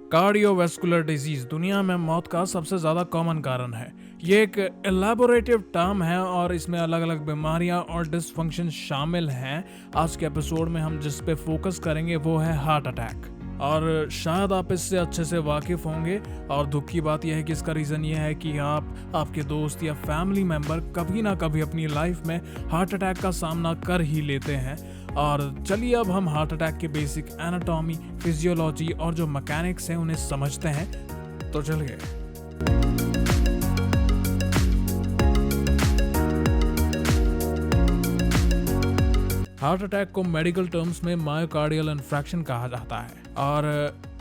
Cardiovascular disease दुनिया में मौत का सबसे ज़्यादा कॉमन कारण है। ये एक एलैबोरेटिव टर्म है और इसमें अलग अलग बीमारियां और डिसफंक्शन शामिल हैं। आज के एपिसोड में हम जिस पे फोकस करेंगे वो है हार्ट अटैक। और शायद आप इससे अच्छे से वाकिफ होंगे। और दुख की बात यह है कि इसका रीज़न ये है कि आपके दोस्त या फैमिली मेम्बर कभी ना कभी अपनी लाइफ में हार्ट अटैक का सामना कर ही लेते हैं। और चलिए अब हम हार्ट अटैक के बेसिक एनाटॉमी, फिजियोलॉजी और जो मैकेनिक्स हैं उन्हें समझते हैं। तो चलिए। हार्ट अटैक को मेडिकल टर्म्स में मायोकार्डियल इन्फ्रैक्शन कहा जाता है। और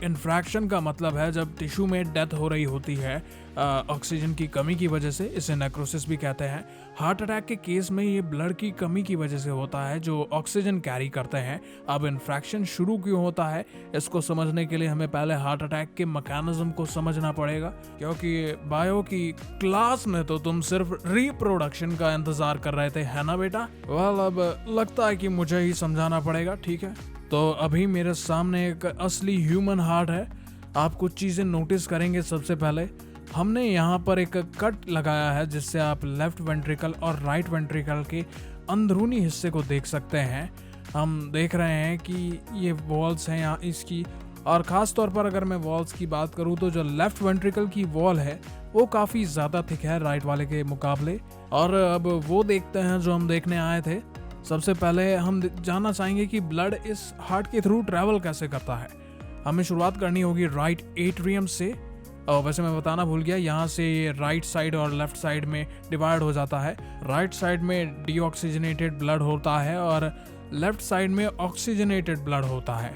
इन्फ्रैक्शन का मतलब है जब टिश्यू में डेथ हो रही होती है ऑक्सीजन की कमी की वजह से। इसे नेक्रोसिस भी कहते हैं। हार्ट अटैक के केस में ये ब्लड की कमी की वजह से होता है जो ऑक्सीजन कैरी करते हैं। अब इन्फ्रैक्शन शुरू क्यों होता है, इसको समझने के लिए हमें पहले हार्ट अटैक के मैकेनिज्म को समझना पड़ेगा, क्योंकि बायो की क्लास में तो तुम सिर्फ रिप्रोडक्शन का इंतजार कर रहे थे, है ना बेटा? वेल, अब लगता है कि मुझे ही समझाना पड़ेगा। ठीक है, तो अभी मेरे सामने एक असली ह्यूमन हार्ट है। आप कुछ चीज़ें नोटिस करेंगे। सबसे पहले हमने यहाँ पर एक कट लगाया है जिससे आप लेफ्ट वेंट्रिकल और राइट वेंट्रिकल के अंदरूनी हिस्से को देख सकते हैं। हम देख रहे हैं कि ये वॉल्स हैं यहाँ इसकी। और ख़ास तौर पर अगर मैं वॉल्स की बात करूँ तो जो लेफ्ट वेंट्रिकल की वॉल है वो काफ़ी ज़्यादा थिक है राइट वाले के मुकाबले। और अब वो देखते हैं जो हम देखने आए थे। सबसे पहले हम जानना चाहेंगे कि ब्लड इस हार्ट के थ्रू ट्रैवल कैसे करता है। हमें शुरुआत करनी होगी राइट एट्रियम से। और वैसे मैं बताना भूल गया, यहाँ से ये राइट साइड और लेफ्ट साइड में डिवाइड हो जाता है। राइट साइड में डीऑक्सीजनेटेड ब्लड होता है और लेफ्ट साइड में ऑक्सीजनेटेड ब्लड होता है।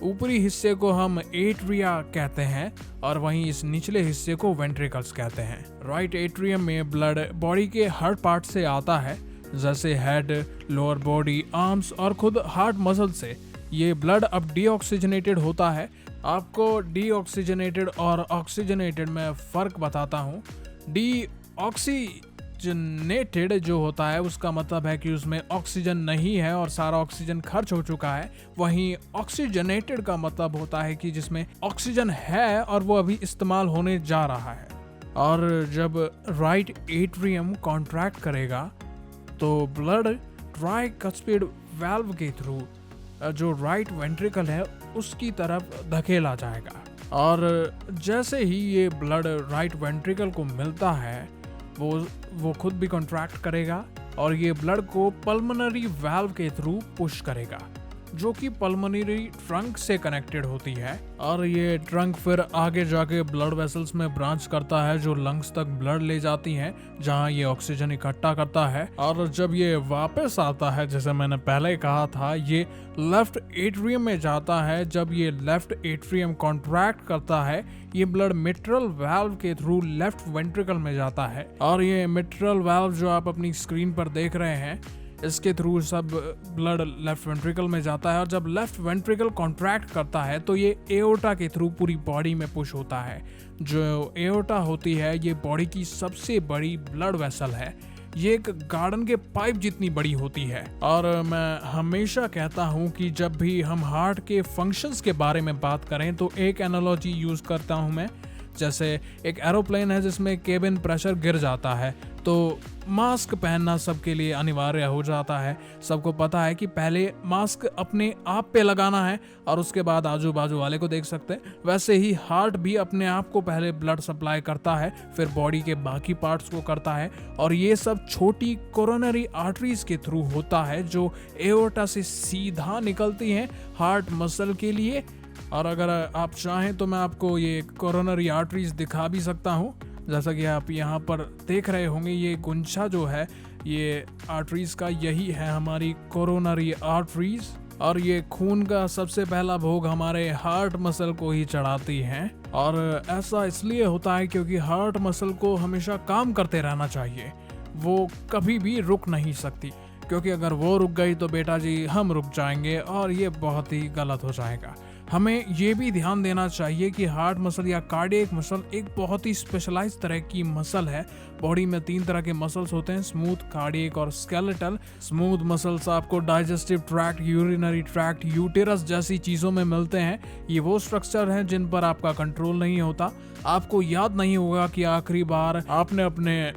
ऊपरी हिस्से को हम एट्रिया कहते हैं और वहीं इस निचले हिस्से को वेंट्रिकल्स कहते हैं। राइट एट्रियम में ब्लड बॉडी के हर पार्ट से आता है, जैसे हेड, लोअर बॉडी, आर्म्स और खुद हार्ट मसल से। ये ब्लड अब डीऑक्सीजनेटेड होता है। आपको डीऑक्सीजनेटेड और ऑक्सीजनेटेड में फ़र्क बताता हूँ। डीऑक्सीजनेटेड जो होता है उसका मतलब है कि उसमें ऑक्सीजन नहीं है और सारा ऑक्सीजन खर्च हो चुका है। वहीं ऑक्सीजनेटेड का मतलब होता है कि जिसमें ऑक्सीजन है और वो अभी इस्तेमाल होने जा रहा है। और जब राइट एट्रियम कॉन्ट्रैक्ट करेगा तो ब्लड ट्राइकस्पिड वाल्व के थ्रू जो राइट वेंट्रिकल है उसकी तरफ धकेला जाएगा। और जैसे ही ये ब्लड राइट वेंट्रिकल को मिलता है वो खुद भी कॉन्ट्रैक्ट करेगा और ये ब्लड को पल्मोनरी वाल्व के थ्रू पुश करेगा, जो कि पल्मोनरी ट्रंक से कनेक्टेड होती है। और ये ट्रंक फिर आगे जाके ब्लड वेसल्स में ब्रांच करता है जो लंग्स तक ब्लड ले जाती हैं, जहां ये ऑक्सीजन इकट्ठा करता है। और जब ये वापस आता है, जैसे मैंने पहले कहा था, ये लेफ्ट एट्रियम में जाता है। जब ये लेफ्ट एट्रियम कॉन्ट्रैक्ट करता है, ये ब्लड मिट्रल वाल्व के थ्रू लेफ्ट वेंट्रिकल में जाता है। और ये मिट्रल वाल्व जो आप अपनी स्क्रीन पर देख रहे हैं, इसके थ्रू सब ब्लड लेफ्ट वेंट्रिकल में जाता है। और जब लेफ्ट वेंट्रिकल कॉन्ट्रैक्ट करता है तो ये एओर्टा के थ्रू पूरी बॉडी में पुश होता है। जो एओर्टा होती है ये बॉडी की सबसे बड़ी ब्लड वेसल है। ये एक गार्डन के पाइप जितनी बड़ी होती है। और मैं हमेशा कहता हूँ कि जब भी हम हार्ट के फंक्शंस के बारे में बात करें तो एक एनालॉजी यूज़ करता हूँ मैं। जैसे एक एरोप्लेन है जिसमें केबिन प्रेशर गिर जाता है तो मास्क पहनना सबके लिए अनिवार्य हो जाता है। सबको पता है कि पहले मास्क अपने आप पे लगाना है और उसके बाद आजू बाजू वाले को देख सकते हैं। वैसे ही हार्ट भी अपने आप को पहले ब्लड सप्लाई करता है, फिर बॉडी के बाकी पार्ट्स को करता है। और ये सब छोटी कोरोनरी आर्टरीज के थ्रू होता है जो एओर्टा से सीधा निकलती हैं हार्ट मसल के लिए। और अगर आप चाहें तो मैं आपको ये कोरोनरी आर्टरीज दिखा भी सकता हूँ। जैसा कि आप यहाँ पर देख रहे होंगे, ये गुंछा जो है ये आर्टरीज का, यही है हमारी कोरोनरी आर्टरीज। और ये खून का सबसे पहला भोग हमारे हार्ट मसल को ही चढ़ाती हैं। और ऐसा इसलिए होता है क्योंकि हार्ट मसल को हमेशा काम करते रहना चाहिए। वो कभी भी रुक नहीं सकती, क्योंकि अगर वो रुक गई तो बेटा जी हम रुक जाएंगे और ये बहुत ही गलत हो जाएगा। हमें ये भी ध्यान देना चाहिए कि हार्ट मसल या कार्डियक मसल एक बहुत ही स्पेशलाइज तरह की मसल है। बॉडी में 3 तरह के मसल्स होते हैं, स्मूथ, कार्डियक और स्केलेटल। स्मूथ मसल्स आपको digestive tract, urinary tract, uterus जैसी चीजों में मिलते हैं। ये वो स्ट्रक्चर हैं जिन पर आपका कंट्रोल नहीं होता। आपको याद नहीं होगा कि आखिरी बार आपने अपने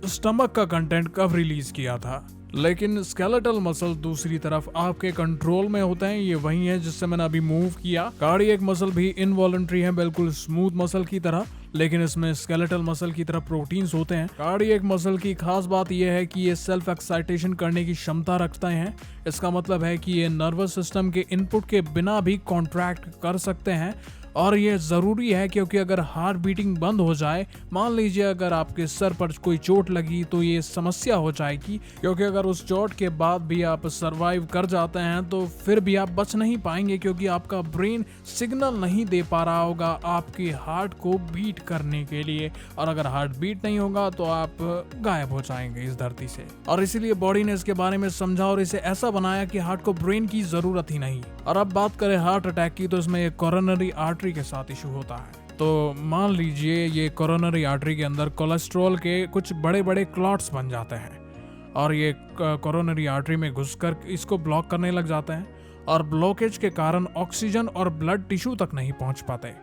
स्टमक का कंटेंट कब रिलीज किया था। लेकिन स्केलेटल मसल दूसरी तरफ आपके कंट्रोल में होते हैं। ये वही है जिससे मैंने अभी मूव किया। कार्डियक मसल भी इनवॉलंटरी है, बिल्कुल स्मूथ मसल की तरह, लेकिन इसमें स्केलेटल मसल की तरह प्रोटीन्स होते हैं। कार्डियक मसल की खास बात यह है कि ये सेल्फ एक्साइटेशन करने की क्षमता रखते हैं। इसका मतलब है कि ये नर्वस सिस्टम के इनपुट के बिना भी कॉन्ट्रैक्ट कर सकते हैं। और ये ज़रूरी है क्योंकि अगर हार्ट बीटिंग बंद हो जाए, मान लीजिए अगर आपके सर पर कोई चोट लगी, तो ये समस्या हो जाएगी। क्योंकि अगर उस चोट के बाद भी आप सरवाइव कर जाते हैं तो फिर भी आप बच नहीं पाएंगे, क्योंकि आपका ब्रेन सिग्नल नहीं दे पा रहा होगा आपके हार्ट को बीट करने के लिए। और अगर हार्ट बीट नहीं होगा तो आप गायब हो जाएंगे इस धरती से। और इसीलिए बॉडी ने इसके बारे में समझा और इसे ऐसा बनाया कि हार्ट को ब्रेन की जरूरत ही नहीं। और अब बात करें हार्ट अटैक की, तो इसमें कोरोनरी आर्टरी के साथ इशू होता है। तो मान लीजिए ये कोरोनरी आर्टरी के अंदर कोलेस्ट्रॉल के कुछ बड़े बड़े क्लॉट्स बन जाते हैं और ये कोरोनरी आर्टरी में घुसकर इसको ब्लॉक करने लग जाते हैं। और ब्लॉकेज के कारण ऑक्सीजन और ब्लड टिश्यू तक नहीं पहुंच पाते।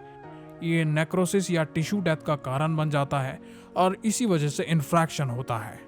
ये नेक्रोसिस या टिश्यू डेथ का कारण बन जाता है और इसी वजह से इन्फ्रैक्शन होता है।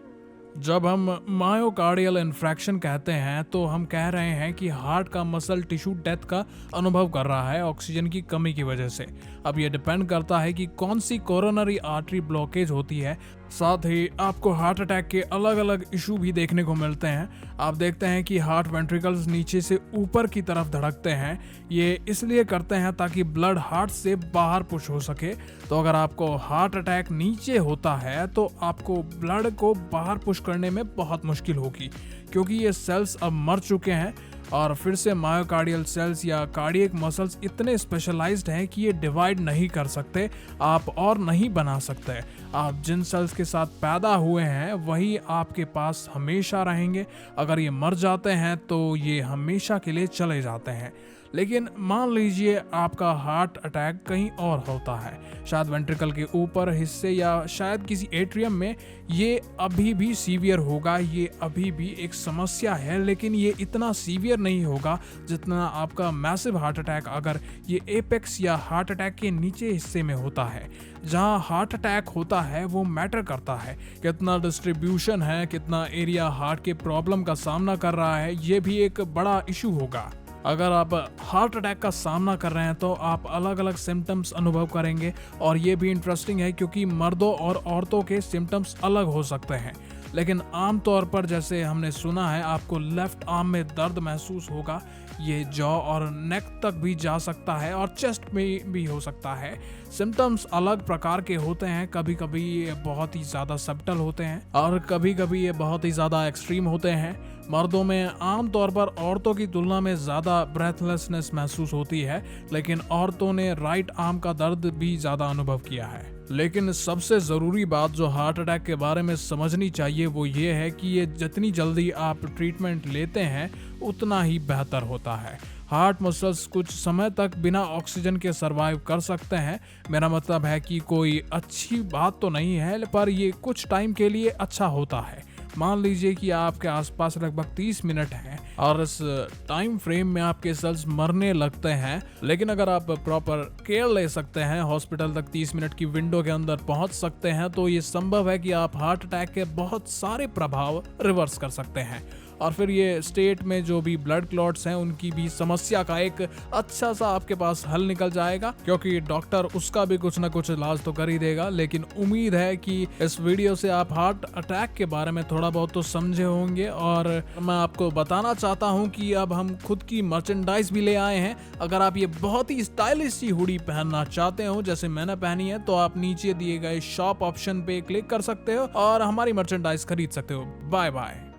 जब हम मायोकार्डियल इन्फ्रैक्शन कहते हैं तो हम कह रहे हैं कि हार्ट का मसल टिश्यू डेथ का अनुभव कर रहा है ऑक्सीजन की कमी की वजह से। अब ये डिपेंड करता है कि कौन सी कोरोनरी आर्टरी ब्लॉकेज होती है। साथ ही आपको हार्ट अटैक के अलग अलग इशू भी देखने को मिलते हैं। आप देखते हैं कि हार्ट वेंट्रिकल्स नीचे से ऊपर की तरफ धड़कते हैं। ये इसलिए करते हैं ताकि ब्लड हार्ट से बाहर पुश हो सके। तो अगर आपको हार्ट अटैक नीचे होता है तो आपको ब्लड को बाहर पुश करने में बहुत मुश्किल होगी, क्योंकि ये सेल्स अब मर चुके हैं। और फिर से मायोकार्डियल सेल्स या कार्डियक मसल्स इतने स्पेशलाइज्ड हैं कि ये डिवाइड नहीं कर सकते, आप और नहीं बना सकते। आप जिन सेल्स के साथ पैदा हुए हैं वही आपके पास हमेशा रहेंगे। अगर ये मर जाते हैं तो ये हमेशा के लिए चले जाते हैं। लेकिन मान लीजिए आपका हार्ट अटैक कहीं और होता है, शायद वेंट्रिकल के ऊपर हिस्से या शायद किसी एट्रियम में। ये अभी भी सीवियर होगा, ये अभी भी एक समस्या है, लेकिन ये इतना सीवियर नहीं होगा जितना आपका मैसिव हार्ट अटैक अगर ये एपेक्स या हार्ट अटैक के नीचे हिस्से में होता है। जहां हार्ट अटैक होता है वो मैटर करता है, कितना डिस्ट्रीब्यूशन है, कितना एरिया हार्ट के प्रॉब्लम का सामना कर रहा है, ये भी एक बड़ा इशू होगा। अगर आप हार्ट अटैक का सामना कर रहे हैं तो आप अलग अलग सिम्टम्स अनुभव करेंगे। और ये भी इंटरेस्टिंग है क्योंकि मर्दों और औरतों के सिम्टम्स अलग हो सकते हैं। लेकिन आमतौर पर जैसे हमने सुना है, आपको लेफ्ट आर्म में दर्द महसूस होगा। ये जॉ और नेक तक भी जा सकता है और चेस्ट में भी हो सकता है। सिम्टम्स अलग प्रकार के होते हैं, कभी कभी ये बहुत ही ज़्यादा सब्टल होते हैं और कभी कभी ये बहुत ही ज़्यादा एक्सट्रीम होते हैं। मर्दों में आमतौर पर औरतों की तुलना में ज़्यादा ब्रेथलेसनेस महसूस होती है, लेकिन औरतों ने राइट आर्म का दर्द भी ज़्यादा अनुभव किया है। लेकिन सबसे ज़रूरी बात जो हार्ट अटैक के बारे में समझनी चाहिए वो ये है कि ये जितनी जल्दी आप ट्रीटमेंट लेते हैं उतना ही बेहतर होता है। हार्ट मसल्स कुछ समय तक बिना ऑक्सीजन के सरवाइव कर सकते हैं। मेरा मतलब है कि कोई अच्छी बात तो नहीं है, पर ये कुछ टाइम के लिए अच्छा होता है। मान लीजिए कि आपके आसपास लगभग 30 मिनट हैं और इस टाइम फ्रेम में आपके सेल्स मरने लगते हैं। लेकिन अगर आप प्रॉपर केयर ले सकते हैं, हॉस्पिटल तक 30 मिनट की विंडो के अंदर पहुंच सकते हैं, तो ये संभव है कि आप हार्ट अटैक के बहुत सारे प्रभाव रिवर्स कर सकते हैं। और फिर ये स्टेट में जो भी ब्लड क्लॉट्स हैं उनकी भी समस्या का एक अच्छा सा आपके पास हल निकल जाएगा, क्योंकि डॉक्टर उसका भी कुछ ना कुछ इलाज तो कर ही देगा। लेकिन उम्मीद है कि इस वीडियो से आप हार्ट अटैक के बारे में थोड़ा बहुत तो समझे होंगे। और मैं आपको बताना चाहता हूं कि अब हम खुद की मर्चेंडाइज भी ले आए हैं। अगर आप ये बहुत ही स्टाइलिश सी हुडी पहनना चाहते हो जैसे मैंने पहनी है, तो आप नीचे दिए गए शॉप ऑप्शन पे क्लिक कर सकते हो और हमारी मर्चेंडाइज खरीद सकते हो। Bye bye.